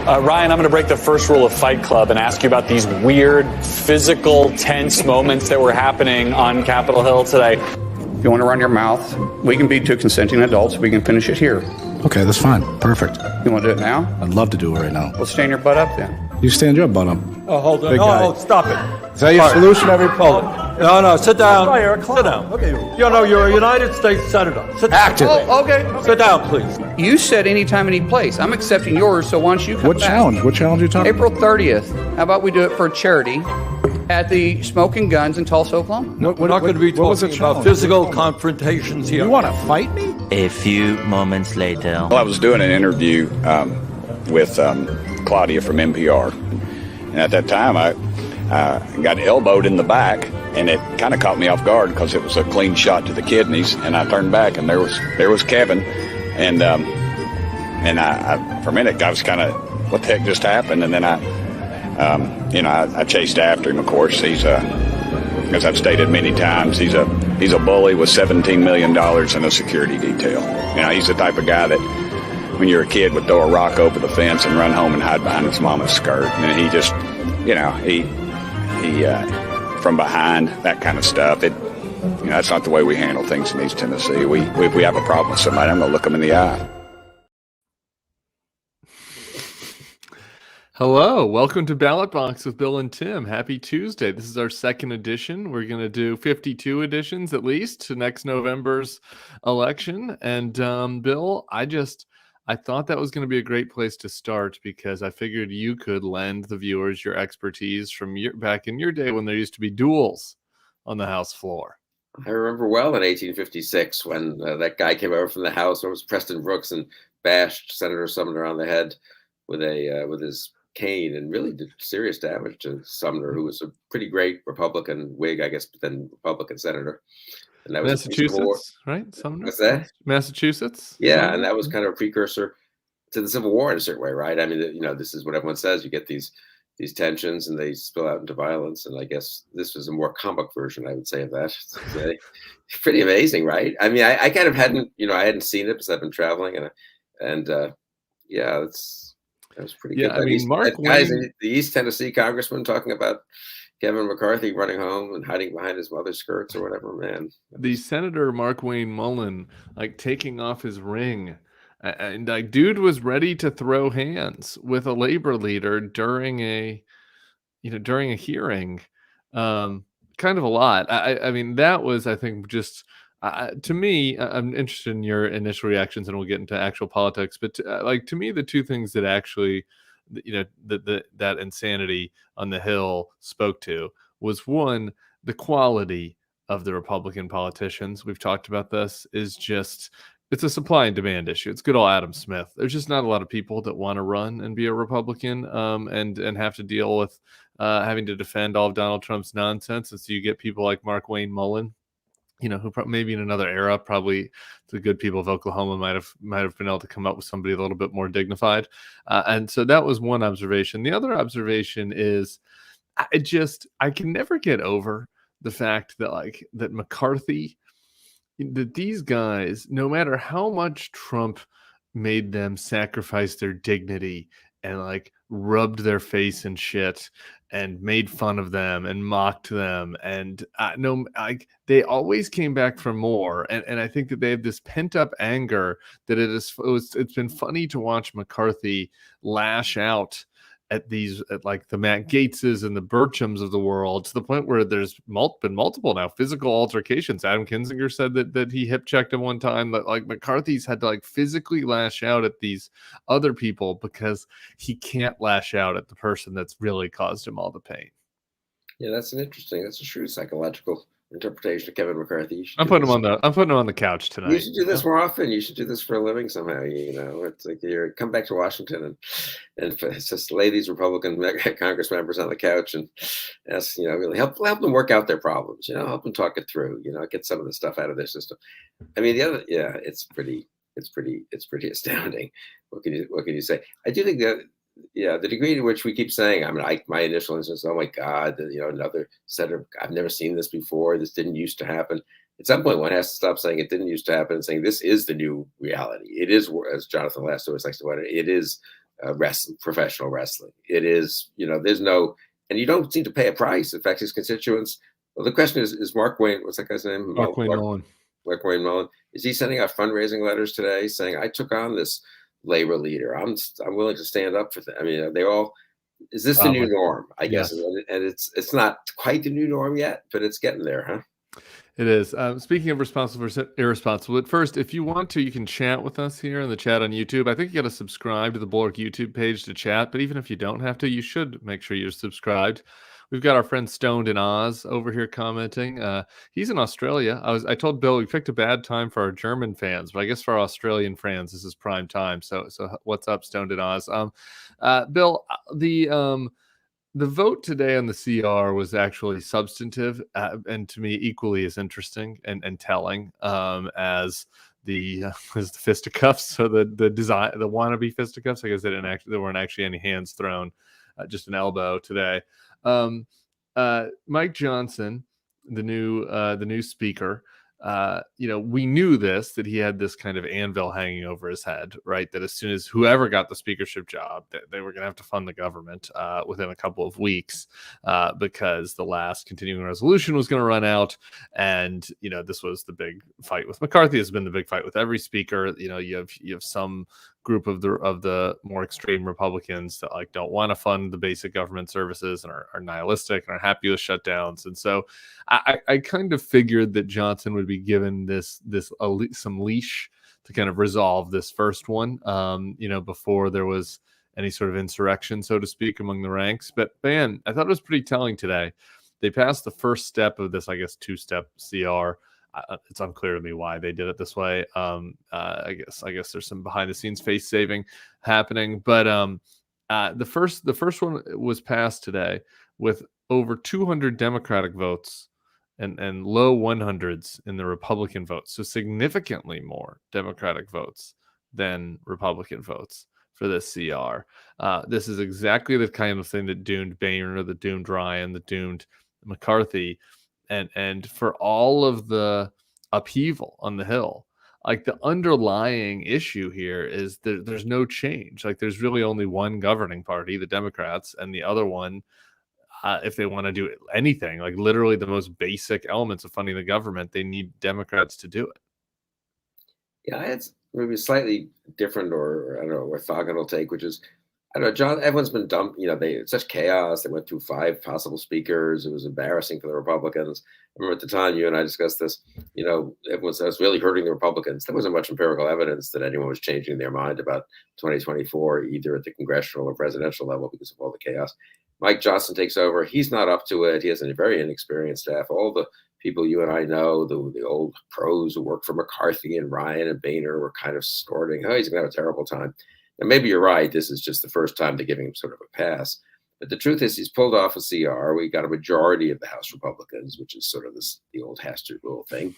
Ryan, I'm going to break the first rule of Fight Club and ask you about these weird, physical, tense moments that were happening on Capitol Hill today. If you want to run your mouth, we can be two consenting adults. We can finish it here. Okay, that's fine. Perfect. You want to do it now? I'd love to do it right now. Well, stand your butt up then. You stand your butt up. Oh, hold on. Big guy. Oh, stop it. Is that your solution every Hold it. No, sit down. Sit down. Okay. You know, you're a United States Senator. Sit down. Active. Oh, okay. Sit down, please. You said any time, any place. I'm accepting yours, so why don't you come What back? challenge? What challenge are you talking April 30th. How about we do it for charity at the Smoking Guns in Tulsa, Oklahoma? We're not going to be what was the talking about challenge? physical confrontations here. You want to fight me? A few moments later. Well, I was doing an interview with Claudia from NPR, and at that time I got elbowed in the back, and it kind of caught me off guard because it was a clean shot to the kidneys, and I turned back, and there was Kevin, and I for a minute I was kind of, what the heck just happened? And then I chased after him. Of course, he's as I've stated many times, he's a bully with $17 million in a security detail. You know, he's the type of guy that when you're a kid would throw a rock over the fence and run home and hide behind his mama's skirt. And he just, you know, he from behind, that kind of stuff. That's not the way we handle things in East Tennessee. If we have a problem with somebody, I'm going to look them in the eye. Hello, welcome to Ballot Box with Bill and Tim. Happy Tuesday. This is our second edition. We're going to do 52 editions at least to next November's election. And Bill, I thought that was going to be a great place to start because I figured you could lend the viewers your expertise from back in your day when there used to be duels on the House floor. I remember well in 1856 when that guy came over from the House, or it was Preston Brooks, and bashed Senator Sumner on the head with his cane and really did serious damage to Sumner, who was a pretty great Republican Whig, I guess, but then Republican senator. And that was Massachusetts, right? Sumner? What's that? Massachusetts? Yeah, Sumner? and that was kind of a precursor to the Civil War in a certain way, right? I mean, this is what everyone says. You get these tensions and they spill out into violence. And I guess this was a more comic version, I would say, of that. It's pretty amazing, right? I mean, I kind of hadn't seen it because I've been traveling and yeah, that was pretty good. I mean, Mark guys, Wayne, the East Tennessee congressman talking about Kevin McCarthy running home and hiding behind his mother's skirts or whatever, man. the Senator Mark Wayne Mullen, like taking off his ring, and like dude was ready to throw hands with a labor leader during a hearing. Kind of a lot. I mean, that was, I think, just to me, I'm interested in your initial reactions, and we'll get into actual politics. But to me, the two things that actually, that insanity on the Hill spoke to was, one, the quality of the Republican politicians. We've talked about this. It's a supply and demand issue. It's good old Adam Smith. There's just not a lot of people that want to run and be a Republican, and have to deal with having to defend all of Donald Trump's nonsense. And so you get people like Mark Wayne Mullen, who maybe in another era, probably the good people of Oklahoma might have been able to come up with somebody a little bit more dignified. And so that was one observation. The other observation is I can never get over the fact that McCarthy, that these guys, no matter how much Trump made them sacrifice their dignity and rubbed their face in shit and made fun of them and mocked them, and they always came back for more. And I think that they have this pent up anger that it's been funny to watch McCarthy lash out at the Matt Gaetzes and the Burchams of the world, to the point where there's been multiple now physical altercations. Adam Kinzinger said that he hip checked him one time, that McCarthy's had to physically lash out at these other people because he can't lash out at the person that's really caused him all the pain. Yeah, that's a shrewd psychological interpretation of Kevin McCarthy. I'm putting him on the couch tonight. You should do this more often. You should do this for a living somehow. It's like you come back to Washington and just lay these Republican Congress members on the couch and ask, really help them work out their problems. Help them talk it through. Get some of the stuff out of their system. I mean, it's pretty astounding. What can you say? I do think that. Yeah, the degree to which we keep saying, my initial instinct is, oh my God, another senator, I've never seen this before. This didn't used to happen. at some point one has to stop saying it didn't used to happen and saying this is the new reality. It is, as Jonathan Last always likes to put it, it is wrestling, professional wrestling. It is, there's no, and you don't seem to pay a price. In fact, his constituents. Well, the question is Mark Wayne, what's that guy's name? Mark Wayne Mullen. Mark Wayne Mullen. Is he sending out fundraising letters today saying, I took on this labor leader. I'm willing to stand up for that. I mean, they all, is this the new norm? I guess. And it's not quite the new norm yet, but it's getting there, huh? It is. Speaking of responsible versus irresponsible, at first, if you want to, you can chat with us here in the chat on YouTube. I think you got to subscribe to the Bulwark YouTube page to chat, but even if you don't have to, you should make sure you're subscribed. We've got our friend Stoned in Oz over here commenting. He's in Australia. I told Bill we picked a bad time for our German fans, but I guess for our Australian fans, this is prime time. So what's up, Stoned in Oz? Bill, the vote today on the CR was actually substantive and to me equally as interesting and telling as the fisticuffs. So the design, the wannabe fisticuffs. I guess there weren't actually any hands thrown, just an elbow today. Mike Johnson, the new speaker, we knew that he had this kind of anvil hanging over his head, right? That as soon as whoever got the speakership job, they were going to have to fund the government within a couple of weeks because the last continuing resolution was going to run out. And, this was the big fight with McCarthy. Has been the big fight with every speaker. You have some group of the more extreme Republicans that don't want to fund the basic government services and are nihilistic and are happy with shutdowns. And so I kind of figured that Johnson would be given some leash to kind of resolve this first one, before there was any sort of insurrection, so to speak, among the ranks. But man, I thought it was pretty telling today. They passed the first step of this, I guess, 2-step CR. It's unclear to me why they did it this way. I guess there's some behind the scenes face saving happening, but the first one was passed today with over 200 Democratic votes and low 100s in the Republican votes. So significantly more Democratic votes than Republican votes for this CR. This is exactly the kind of thing that doomed Boehner, that doomed Ryan, that doomed McCarthy. And for all of the upheaval on the Hill, the underlying issue here is that there's no change. There's really only one governing party, the Democrats, and the other one, if they want to do anything, literally the most basic elements of funding the government, they need Democrats to do it. Yeah, it's maybe a slightly different or I don't know, orthogonal take, which is, I don't know, John, everyone's been dumped. It's such chaos. They went through 5 possible speakers. It was embarrassing for the Republicans. I remember at the time you and I discussed this, everyone said it's really hurting the Republicans. There wasn't much empirical evidence that anyone was changing their mind about 2024, either at the congressional or presidential level because of all the chaos. Mike Johnson takes over. He's not up to it. He has a very inexperienced staff. All the people you and I know, the old pros who worked for McCarthy and Ryan and Boehner were kind of snorting, oh, he's going to have a terrible time. And maybe you're right. This is just the first time they're giving him sort of a pass. But the truth is he's pulled off a CR. We got a majority of the House Republicans, which is sort of the old Hastert rule thing.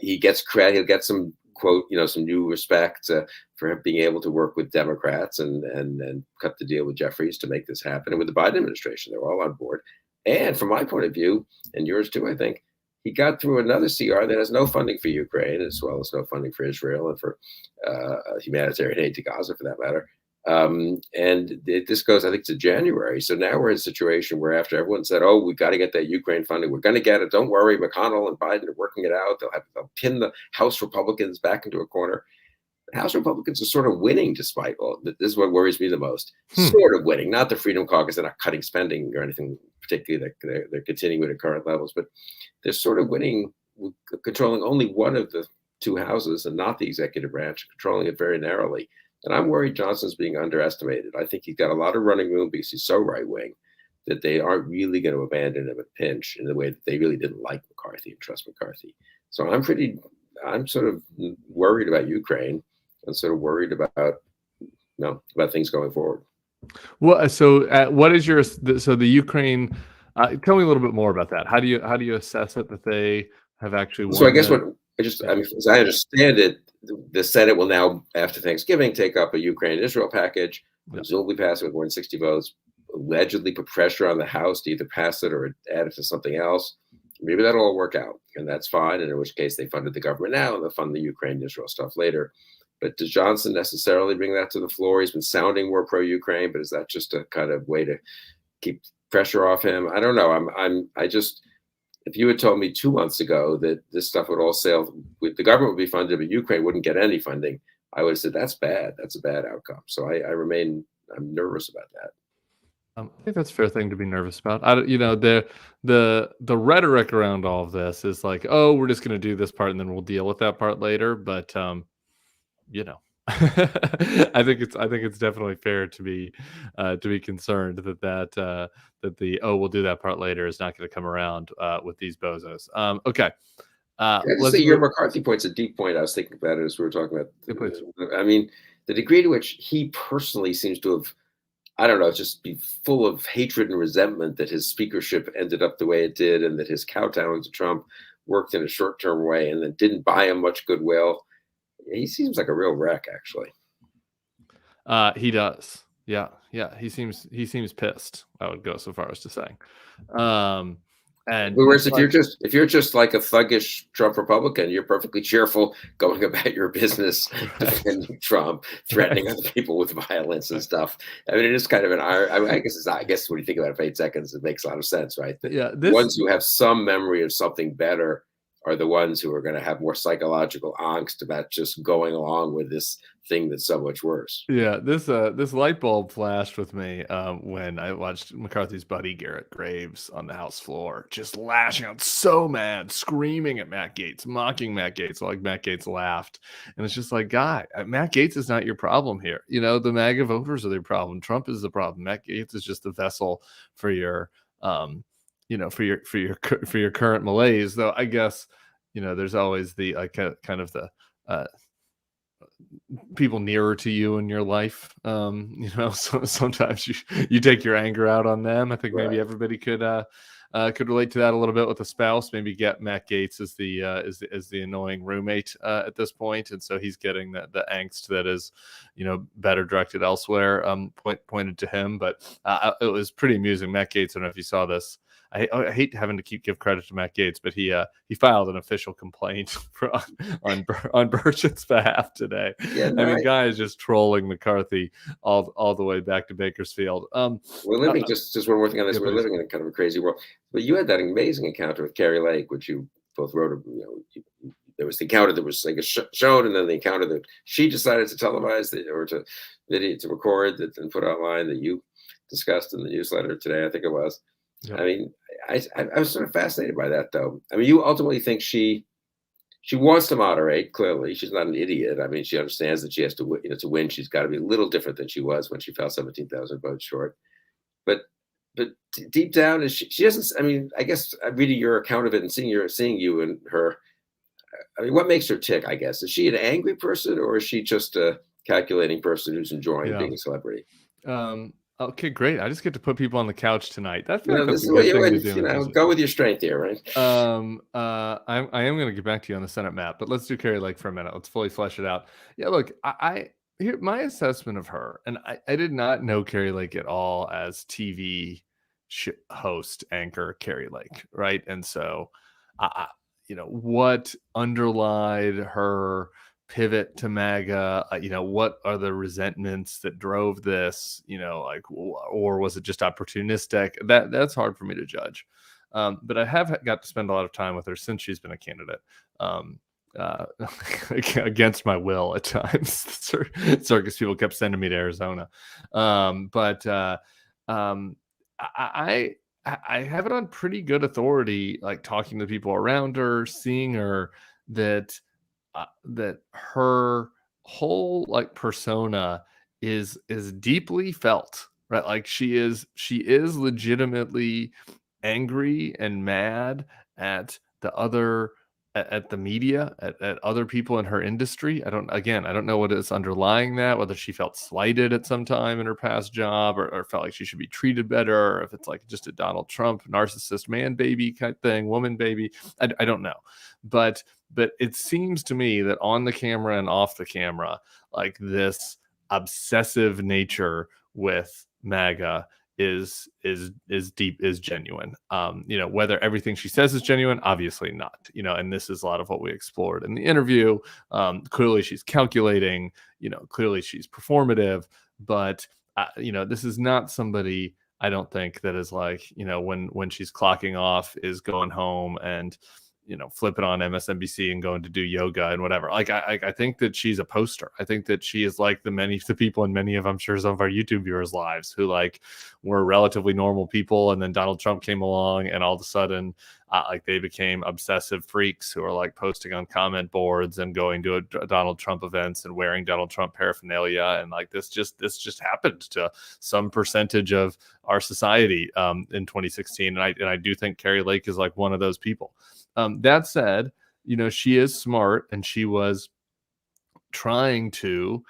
He gets credit. He'll get some, quote, some new respect for being able to work with Democrats and cut the deal with Jeffries to make this happen. And with the Biden administration, they're all on board. And from my point of view, and yours too, I think, he got through another CR that has no funding for Ukraine, as well as no funding for Israel and for humanitarian aid to Gaza, for that matter. This goes, I think, to January. So now we're in a situation where after everyone said, oh, we got to get that Ukraine funding, we're going to get it. Don't worry, McConnell and Biden are working it out. They'll pin the House Republicans back into a corner. The House Republicans are sort of winning despite all. This is what worries me the most. Sort of winning, not the Freedom Caucus. They're not cutting spending or anything particularly. They're continuing with at current levels, but they're sort of winning, controlling only one of the 2 houses and not the executive branch, controlling it very narrowly. And I'm worried Johnson's being underestimated. I think he's got a lot of running room because he's so right wing that they aren't really going to abandon him at pinch in the way that they really didn't like McCarthy and trust McCarthy. So I'm sort of worried about Ukraine and sort of worried about things going forward. Well, so what is the Ukraine? Tell me a little bit more about that. How do you assess it that they have actually won? So I guess as I understand it, the Senate will now, after Thanksgiving, take up a Ukraine-Israel package, presumably pass it with more than 60 votes, allegedly put pressure on the House to either pass it or add it to something else. maybe that'll all work out, and that's fine. And in which case, they funded the government now, and they'll fund the Ukraine-Israel stuff later. But does Johnson necessarily bring that to the floor? He's been sounding more pro-Ukraine, but is that just a kind of way to keep pressure off him? I don't know. I just, if you had told me 2 months ago that this stuff would all sail, the government would be funded, but Ukraine wouldn't get any funding, I would have said that's bad. That's a bad outcome. So I'm nervous about that. I think that's a fair thing to be nervous about. The rhetoric around all of this is like, oh, we're just going to do this part and then we'll deal with that part later. But I think it's definitely fair to be concerned that we'll do that part later is not going to come around with these bozos. Okay. Let's say your McCarthy point's a deep point. I was thinking about it as we were talking about. I mean, the degree to which he personally seems to have, I don't know, just be full of hatred and resentment that his speakership ended up the way it did, and that his kowtowing to Trump worked in a short-term way and then didn't buy him much goodwill. He seems like a real wreck, actually. He does. Yeah. He seems pissed. I would go so far as to say. And whereas if you're just like a thuggish Trump Republican, you're perfectly cheerful going about your business, defending Trump, threatening other people with violence and stuff. I mean, it is kind of I guess when you think about it for 8 seconds, it makes a lot of sense, right? The ones who have some memory of something better are the ones who are going to have more psychological angst about just going along with this thing that's so much worse. Yeah, this light bulb flashed with me when I watched McCarthy's buddy Garrett Graves on the House floor, just lashing out, so mad, screaming at Matt Gaetz, mocking Matt Gaetz, like Matt Gaetz laughed. And it's just like, guy, Matt Gaetz is not your problem here. The MAGA voters are their problem. Trump is the problem. Matt Gaetz is just a vessel for your for your current malaise. Though I guess there's always the kind of the people nearer to you in your life. So sometimes you take your anger out on them. I think maybe everybody could relate to that a little bit with a spouse. Maybe get Matt Gaetz as the annoying roommate at this point, and so he's getting the angst that is better directed elsewhere, pointed to him. But it was pretty amusing. Matt Gaetz, I don't know if you saw this. I hate having to give credit to Matt Gaetz, but he filed an official complaint on Burchett's behalf today. Yeah, I mean, guy is just trolling McCarthy all the way back to Bakersfield. We're living just one more thing on this. We're living in a kind of a crazy world. But you had that amazing encounter with Kari Lake, which you both wrote. There was the encounter that was shown, and then the encounter that she decided to televise or to record and put online that you discussed in the newsletter today. I think it was. Yep. I mean, I was sort of fascinated by that, though. I mean, you ultimately think she wants to moderate. Clearly, she's not an idiot. I mean, she understands that she has to, to win. She's got to be a little different than she was when she fell 17,000 votes short. But deep down, she doesn't. I mean, I guess reading your account of it and seeing you and her. I mean, what makes her tick? I guess, is she an angry person, or is she just a calculating person who's enjoying being a celebrity? Okay, great. I just get to put people on the couch tonight. That's this is what you would go with your strength here, right? I am going to get back to you on the Senate map, but let's do Kari Lake for a minute. Let's fully flesh it out. Yeah, look, here my assessment of her, and I did not know Kari Lake at all as TV host anchor Kari Lake, right? And so, what underlied her pivot to MAGA, what are the resentments that drove this, or was it just opportunistic? That's hard for me to judge. But I have got to spend a lot of time with her since she's been a candidate, against my will at times. Circus people kept sending me to Arizona. But I have it on pretty good authority, like talking to people around her, seeing her, that her whole persona is deeply felt, right? Like she is legitimately angry and mad at the media, at other people in her industry. I don't know what is underlying that, whether she felt slighted at some time in her past job or felt like she should be treated better, or if it's like just a Donald Trump narcissist man baby kind of thing, woman baby. I don't know. But it seems to me that on the camera and off the camera, like this obsessive nature with MAGA is deep, is genuine. Whether everything she says is genuine, obviously not. And this is a lot of what we explored in the interview. Clearly she's calculating. Clearly she's performative. But this is not somebody, I don't think, that is like, when she's clocking off, is going home and flipping on MSNBC and going to do yoga and whatever. Like, I think that she's a poster. I think that she is like the people in many of, I'm sure, some of our YouTube viewers' lives who like were relatively normal people. And then Donald Trump came along and all of a sudden, like they became obsessive freaks who are like posting on comment boards and going to Donald Trump events and wearing Donald Trump paraphernalia. And like, this just happened to some percentage of our society in 2016. And I do think Kari Lake is like one of those people. That said, she is smart, and she was trying to,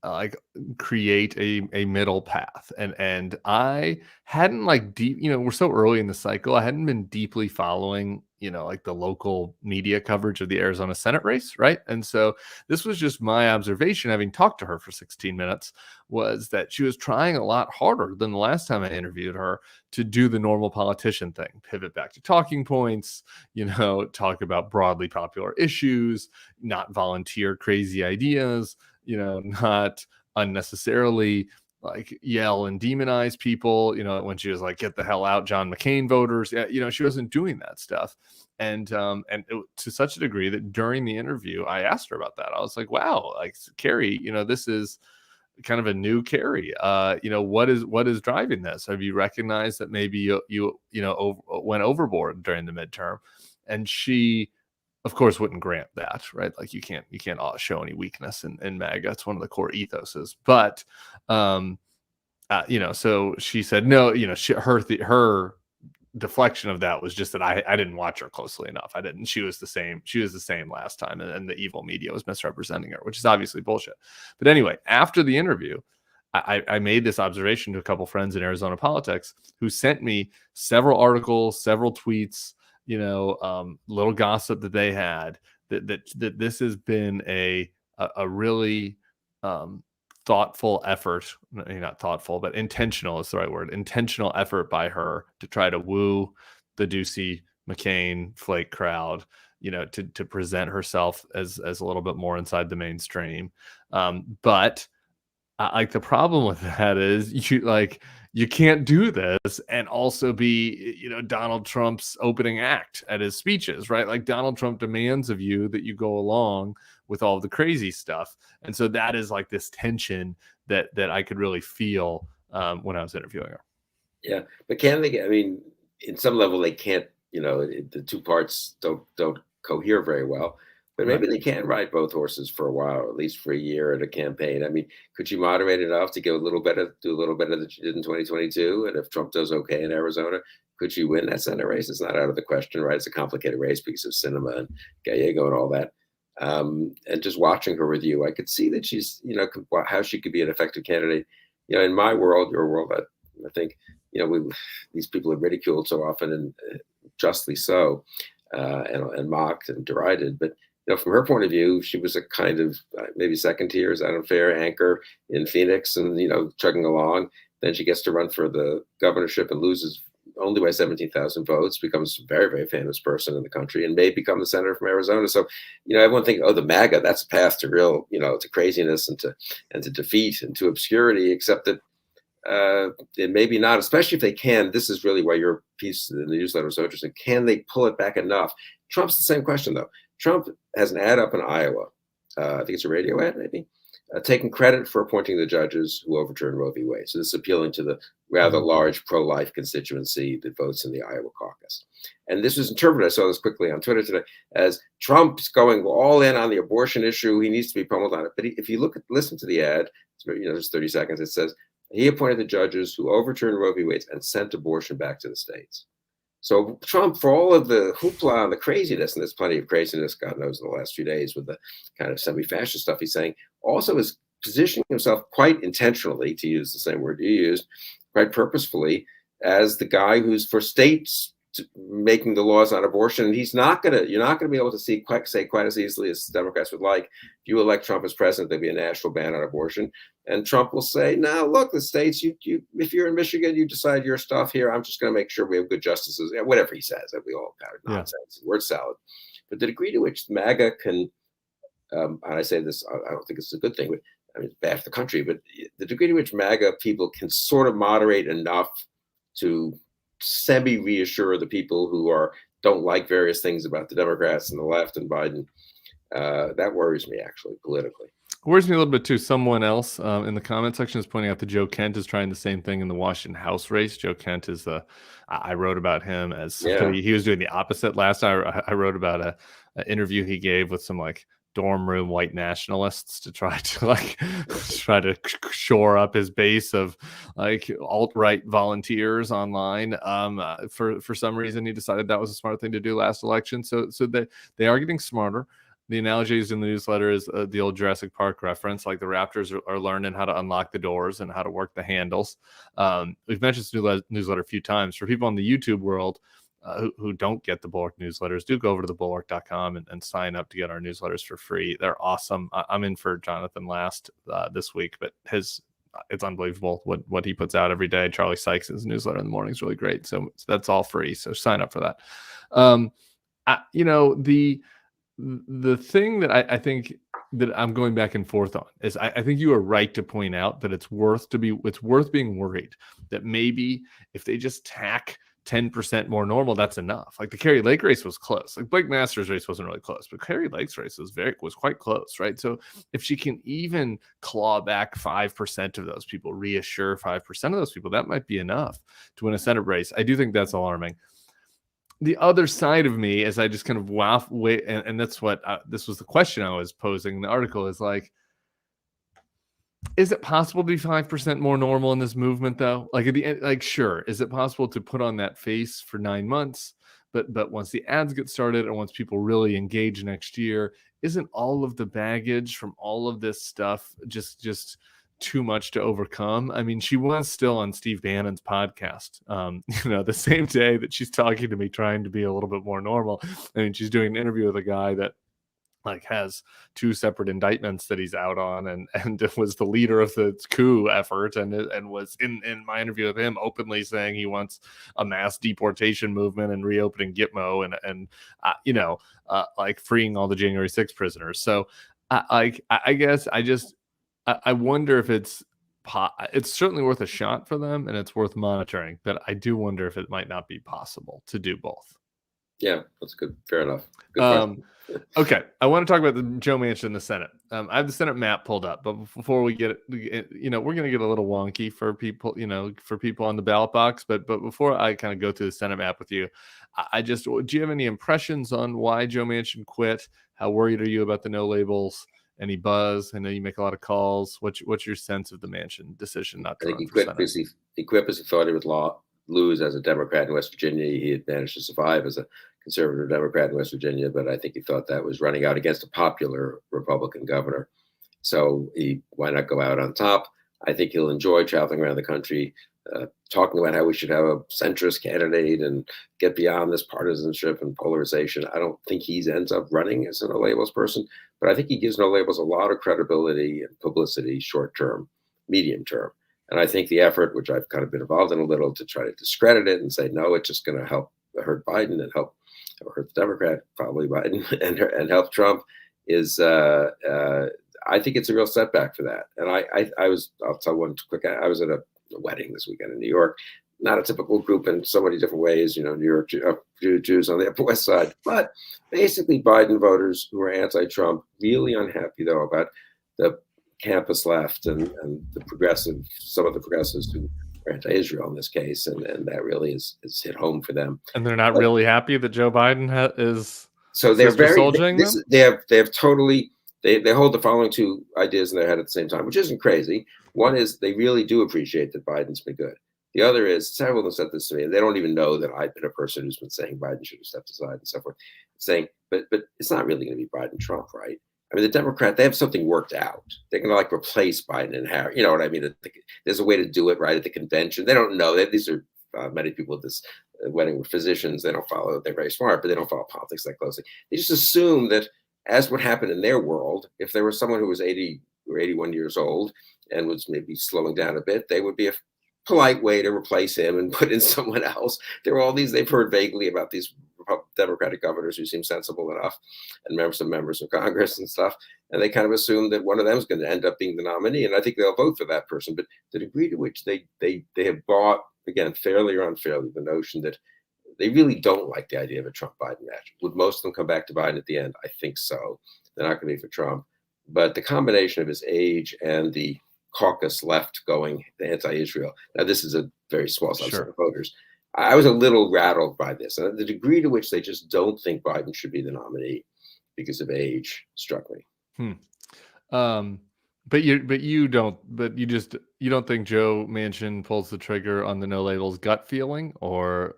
like create a middle path. And I hadn't like deep, we're so early in the cycle. I hadn't been deeply following, like the local media coverage of the Arizona Senate race. Right. And so this was just my observation, having talked to her for 16 minutes, was that she was trying a lot harder than the last time I interviewed her to do the normal politician thing, pivot back to talking points, talk about broadly popular issues, not volunteer crazy ideas, not unnecessarily like yell and demonize people, when she was like, get the hell out, John McCain voters. She wasn't doing that stuff. And to such a degree that during the interview, I asked her about that. I was like, wow, like Kari, this is kind of a new Kari. What is driving this? Have you recognized that maybe you went overboard during the midterm? And she, of course, wouldn't grant that, right? Like you can't show any weakness in MAGA. It's one of the core ethoses. But so she said no. Her deflection of that was just that I didn't watch her closely enough. I didn't. She was the same last time, and the evil media was misrepresenting her, which is obviously bullshit. But anyway, after the interview, I made this observation to a couple friends in Arizona politics who sent me several articles, several tweets, little gossip that they had, that this has been a really thoughtful effort, not thoughtful, but intentional is the right word, intentional effort by her to try to woo the Ducey McCain flake crowd, to present herself as a little bit more inside the mainstream. But like the problem with that is you can't do this and also be, Donald Trump's opening act at his speeches, right? Like Donald Trump demands of you that you go along with all the crazy stuff. And so that is like this tension that I could really feel when I was interviewing her. Yeah. But can they, in some level they can't, the two parts don't cohere very well. But maybe they can ride both horses for a while, or at least for a year at a campaign. Could you moderate enough to do a little better than you did in 2022? And if Trump does okay in Arizona, could you win that Senate race? It's not out of the question, right? It's a complicated race because of Sinema and Gallego and all that. And just watching her with you, I could see that she's, how she could be an effective candidate. In my world, your world, I think, these people are ridiculed so often, and justly so, and mocked and derided. But from her point of view, she was a kind of maybe second tier, is that unfair, anchor in Phoenix and, chugging along. Then she gets to run for the governorship and loses only by 17,000 votes, becomes a very, very famous person in the country and may become the senator from Arizona. So, everyone thinks, oh, the MAGA, that's a path to real, to craziness and to defeat and to obscurity, except that it maybe not, especially if they can. This is really why your piece in the newsletter is so interesting. Can they pull it back enough? Trump's the same question, though. Trump has an ad up in Iowa. I think it's a radio ad, maybe, taking credit for appointing the judges who overturned Roe v. Wade. So this is appealing to the rather large pro-life constituency that votes in the Iowa caucus. And this was interpreted, I saw this quickly on Twitter today, as Trump's going all in on the abortion issue. He needs to be pummeled on it. But if you listen to the ad, just 30 seconds, it says, he appointed the judges who overturned Roe v. Wade and sent abortion back to the states. So Trump, for all of the hoopla and the craziness, and there's plenty of craziness, God knows, in the last few days with the kind of semi-fascist stuff he's saying, also is positioning himself quite intentionally, to use the same word you used, quite purposefully, as the guy who's for states making the laws on abortion, and you're not going to be able to say quite as easily as Democrats would like. If you elect Trump as president, there'll be a national ban on abortion, and Trump will say, "No, look, the states, if you're in Michigan, you decide your stuff here. I'm just going to make sure we have good justices." Whatever he says, that we all kind of nonsense, word salad. But the degree to which MAGA can, and I say this, I don't think it's a good thing, but I mean, it's bad for the country. But the degree to which MAGA people can sort of moderate enough to semi-reassure the people who don't like various things about the Democrats and the left and Biden, that worries me, actually, politically. It worries me a little bit too. Someone else in the comment section is pointing out that Joe Kent is trying the same thing in the Washington House race. Joe Kent is I wrote about him as he was doing the opposite last time. I wrote about an interview he gave with some like dorm room white nationalists to try to shore up his base of like alt-right volunteers online. For some reason, he decided that was a smart thing to do last election. So they are getting smarter. The analogy used in the newsletter is the old Jurassic Park reference, like the Raptors are learning how to unlock the doors and how to work the handles. We've mentioned this newsletter a few times. For people in the YouTube world who don't get the Bulwark newsletters, do go over to thebulwark.com and sign up to get our newsletters for free. They're awesome. I'm in for Jonathan last this week, but it's unbelievable what he puts out every day. Charlie Sykes' newsletter in the morning is really great. So that's all free. So sign up for that. The thing that I think that I'm going back and forth on is I think you are right to point out that it's worth being worried that maybe if they just tack 10% more normal, that's enough. Like the Kari Lake race was close. Like Blake Masters' race wasn't really close, but Kari Lake's race was quite close, right? So if she can even claw back 5% of those people, reassure 5% of those people, that might be enough to win a Senate race. I do think that's alarming. The other side of me, as I just kind of and that's what this was the question I was posing in the article, is like, is it possible to be 5% more normal in this movement, though? Like at the end, like, sure, is it possible to put on that face for 9 months? But once the ads get started and once people really engage next year, isn't all of the baggage from all of this stuff just too much to overcome? I mean, she was still on Steve Bannon's podcast, the same day that she's talking to me, trying to be a little bit more normal. I mean, she's doing an interview with a guy that like has 2 separate indictments that he's out on, and was the leader of the coup effort, and was in my interview with him openly saying he wants a mass deportation movement and reopening Gitmo and like freeing all the January 6th prisoners. So I guess I wonder if it's certainly worth a shot for them, and it's worth monitoring, but I do wonder if it might not be possible to do both. Yeah, that's good. Fair enough. Good question. Okay, I want to talk about the Joe Manchin in the Senate. I have the Senate map pulled up, but before we get it, we're going to get a little wonky for people, for people on the ballot box. But before I kind of go through the Senate map with you, do you have any impressions on why Joe Manchin quit? How worried are you about the no labels? Any buzz? I know you make a lot of calls. What's your sense of the Manchin decision not to run for Senate? He quit because he thought he would lose as a Democrat in West Virginia. He had managed to survive as a conservative Democrat in West Virginia, but I think he thought that was running out against a popular Republican governor. So why not go out on top? I think he'll enjoy traveling around the country, talking about how we should have a centrist candidate and get beyond this partisanship and polarization. I don't think he ends up running as a no labels person, but I think he gives no labels a lot of credibility and publicity, short term, medium term. And I think the effort, which I've kind of been involved in a little, to try to discredit it and say, no, it's just going to hurt Biden and hurt the Democrat, probably Biden, and help Trump, is I think it's a real setback for that. And I'll tell one quick, I was at a wedding this weekend in New York, not a typical group in so many different ways, New York Jews on the Upper West Side, but basically Biden voters who are anti-Trump, really unhappy though about the campus left and some of the progressives who are anti-Israel in this case, and that really is hit home for them. And they're not really happy that Joe Biden is. So they're they hold the following 2 ideas in their head at the same time, which isn't crazy. One is they really do appreciate that Biden's been good. The other is, several of them said this to me, and they don't even know that I've been a person who's been saying Biden should have stepped aside and so forth, saying, but it's not really going to be Biden-Trump, right? I mean, the Democrat, they have something worked out. They're going to like replace Biden and Harris. You know what I mean? There's a way to do it right at the convention. They don't know that these are many people with this wedding with physicians. They don't follow. They're very smart, but they don't follow politics that closely. They just assume that, as what happened in their world, if there was someone who was 80 or 81 years old and was maybe slowing down a bit, they would be a polite way to replace him and put in someone else. There are all these, they've heard vaguely about these Democratic governors who seem sensible enough, and some members of Congress and stuff. And they kind of assume that one of them is going to end up being the nominee. And I think they'll vote for that person. But the degree to which they have bought, again, fairly or unfairly, the notion that they really don't like the idea of a Trump-Biden match. Would most of them come back to Biden at the end? I think so. They're not going to be for Trump. But the combination of his age and the caucus left going anti-Israel. Now, this is a very small subset of voters. I was a little rattled by this. And the degree to which they just don't think Biden should be the nominee because of age struck me. But you don't think Joe Manchin pulls the trigger on the no labels gut feeling or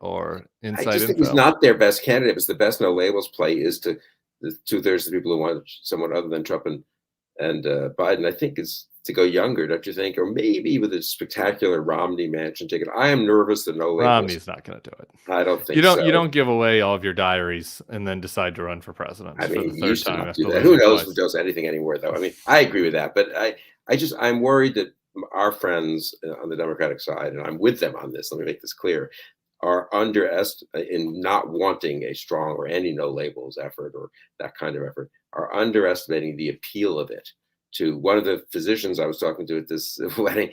inside info? I just think he's not their best candidate. It's the best no labels play is to the 2/3 of the people who want someone other than Trump and Biden. I think is to go younger, don't you think? Or maybe with a spectacular Romney Manchin ticket. I am nervous that no labels. Romney's not going to do it. I don't think you don't. So. You don't give away all of your diaries and then decide to run for president. I mean, for the third used to time not do that. Who knows who does anything anymore, though? I mean, I agree with that, but I'm worried that our friends on the Democratic side, and I'm with them on this. Let me make this clear. Are in not wanting a strong or any no labels effort or that kind of effort, are underestimating the appeal of it. To one of the physicians I was talking to at this wedding,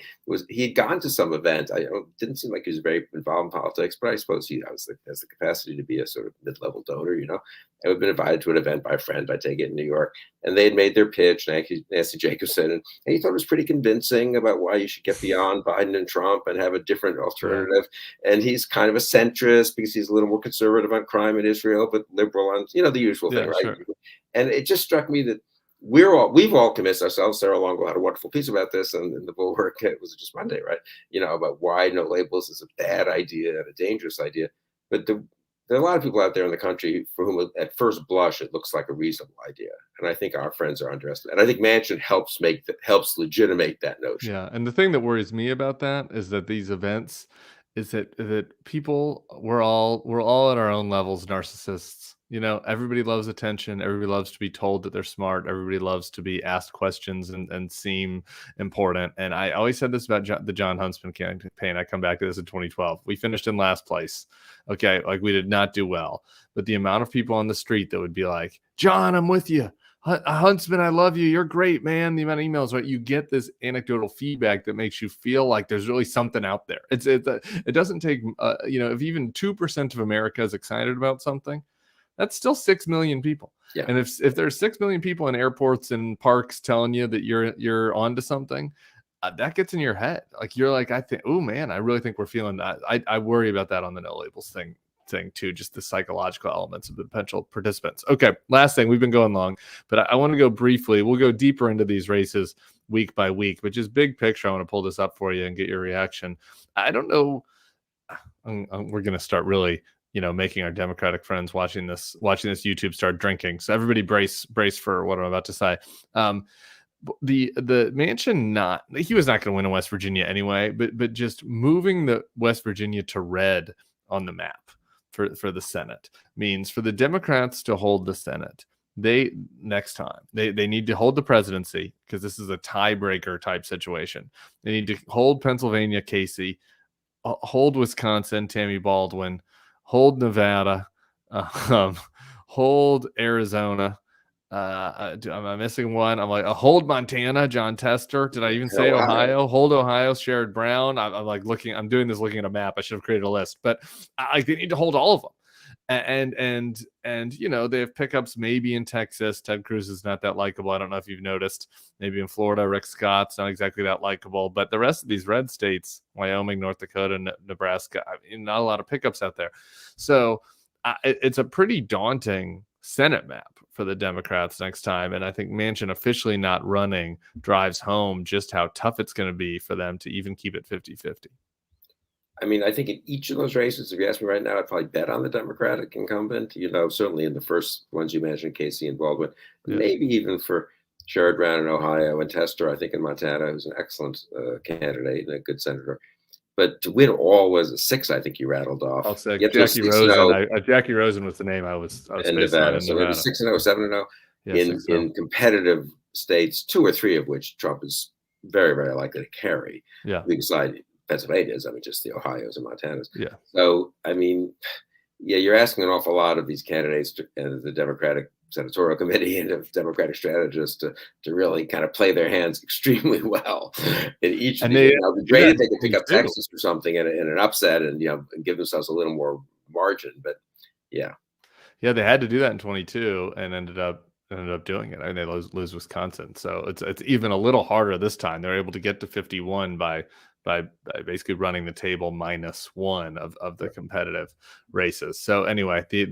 he had gone to some event. Didn't seem like he was very involved in politics, but I suppose he has the capacity to be a sort of mid-level donor, you know. I had been invited to an event by a friend, I take it, in New York, and they had made their pitch, Nancy Jacobson, and he thought it was pretty convincing about why you should get beyond Biden and Trump and have a different alternative. Right. And he's kind of a centrist because he's a little more conservative on crime in Israel, but liberal on, the usual thing, right? Sure. And it just struck me that we've all convinced ourselves. Sarah Longo had a wonderful piece about this, and in the Bulwark, it was just Monday, right? About why no labels is a bad idea and a dangerous idea. But there are a lot of people out there in the country for whom, at first blush, it looks like a reasonable idea. And I think our friends are underestimated. And I think Manchin helps legitimate that notion. Yeah, and the thing that worries me about that is that these events is that people we're all at our own levels narcissists. Everybody loves attention. Everybody loves to be told that they're smart. Everybody loves to be asked questions and seem important. And I always said this about the John Huntsman campaign. I come back to this in 2012. We finished in last place. Okay, like we did not do well. But the amount of people on the street that would be like, John, I'm with you. Huntsman, I love you. You're great, man. The amount of emails, right? You get this anecdotal feedback that makes you feel like there's really something out there. It doesn't take, if even 2% of America is excited about something, that's still 6 million people. Yeah. And if there's 6 million people in airports and parks telling you that you're onto something, that gets in your head. Like you're like, I think, oh man, I really think we're feeling that. I worry about that on the no labels thing too, just the psychological elements of the potential participants. Okay, last thing, we've been going long, but I want to go briefly. We'll go deeper into these races week by week, but just big picture, I want to pull this up for you and get your reaction. I don't know. We're going to start really, making our Democratic friends watching this YouTube start drinking. So everybody brace for what I'm about to say. The Manchin he was not going to win in West Virginia anyway, but just moving the West Virginia to red on the map for the Senate means for the Democrats to hold the Senate, they need to hold the presidency because this is a tiebreaker type situation. They need to hold Pennsylvania, Casey, hold Wisconsin, Tammy Baldwin, hold Nevada, hold Arizona. Am I missing one? I'm like, hold Montana, John Tester. Did I even say Ohio? Hold Ohio, Sherrod Brown. I'm like looking. I'm doing this looking at a map. I should have created a list, but they need to hold all of them. And they have pickups maybe in Texas. Ted Cruz is not that likable. I don't know if you've noticed. Maybe in Florida, Rick Scott's not exactly that likable. But the rest of these red states, Wyoming, North Dakota, Nebraska, not a lot of pickups out there. So it's a pretty daunting Senate map for the Democrats next time. And I think Manchin officially not running drives home just how tough it's going to be for them to even keep it 50-50. I mean, I think in each of those races, if you ask me right now, I'd probably bet on the Democratic incumbent, certainly in the first ones you mentioned, Casey and Baldwin, maybe even for Sherrod Brown in Ohio and Tester, I think in Montana, who's an excellent candidate and a good senator. But to win all was a 6, I think you rattled off. I'll say You have to go Jackie 6-0 Rosen. Jackie Rosen was the name I was in based on Nevada. in So Nevada. maybe 6-0, 7-0 Yeah, in 6-0. competitive states, 2 or 3 of which Trump is very, very likely to carry. Yeah. Beside Pennsylvania's, I mean, just the Ohio's and Montana's. Yeah. So, I mean, yeah, you're asking an awful lot of these candidates and the Democratic Senatorial Committee and of Democratic strategists to really kind of play their hands extremely well in each. And It would be great if they could pick up too. Texas or something in an upset and and give themselves a little more margin. But yeah, they had to do that in 22 and ended up doing it. I mean, they lose Wisconsin, so it's even a little harder this time. They're able to get to 51 by basically running the table -1 of the competitive races. So anyway, the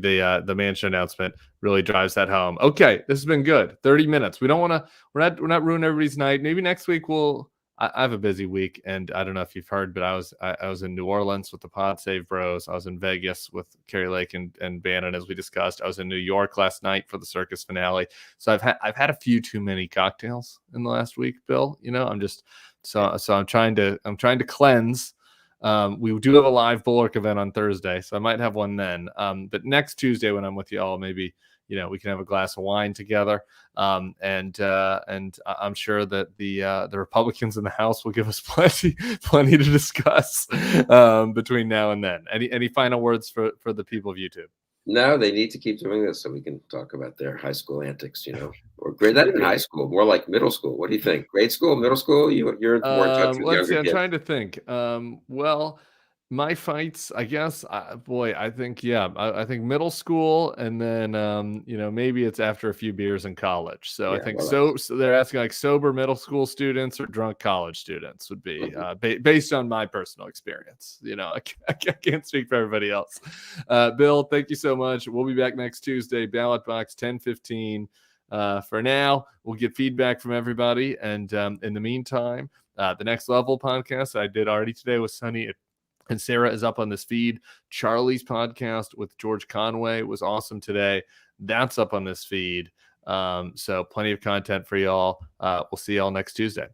Manchin announcement really drives that home. Okay, this has been good. 30 minutes. We don't want to. We're not ruining everybody's night. Maybe next week I have a busy week, and I don't know if you've heard, but I was in New Orleans with the Pod Save Bros. I was in Vegas with Kari Lake and Bannon, as we discussed. I was in New York last night for the circus finale. So I've had a few too many cocktails in the last week, Bill. I'm just so I'm trying to cleanse. We do have a live Bulwark event on Thursday, so I might have one then. But next Tuesday when I'm with you all, maybe we can have a glass of wine together. And I'm sure that the Republicans in the House will give us plenty to discuss between now and then. Any final words for the people of YouTube? No, they need to keep doing this so we can talk about their high school antics, or grade. Not even high school, more like middle school. What do you think? Grade school, middle school? You're more in touch with Let's see. younger I'm kids. trying to think. Well, my fights, I guess. I think I think middle school, and then maybe it's after a few beers in college. So I think so they're asking like sober middle school students or drunk college students would be based on my personal experience. I can't speak for everybody else. Bill, thank you so much. We'll be back next Tuesday. Ballot box 10:15. For now, we'll get feedback from everybody, and in the meantime, the Next Level podcast I did already today with Sunny and Sarah is up on this feed. Charlie's podcast with George Conway was awesome today. That's up on this feed. So plenty of content for y'all. We'll see y'all next Tuesday.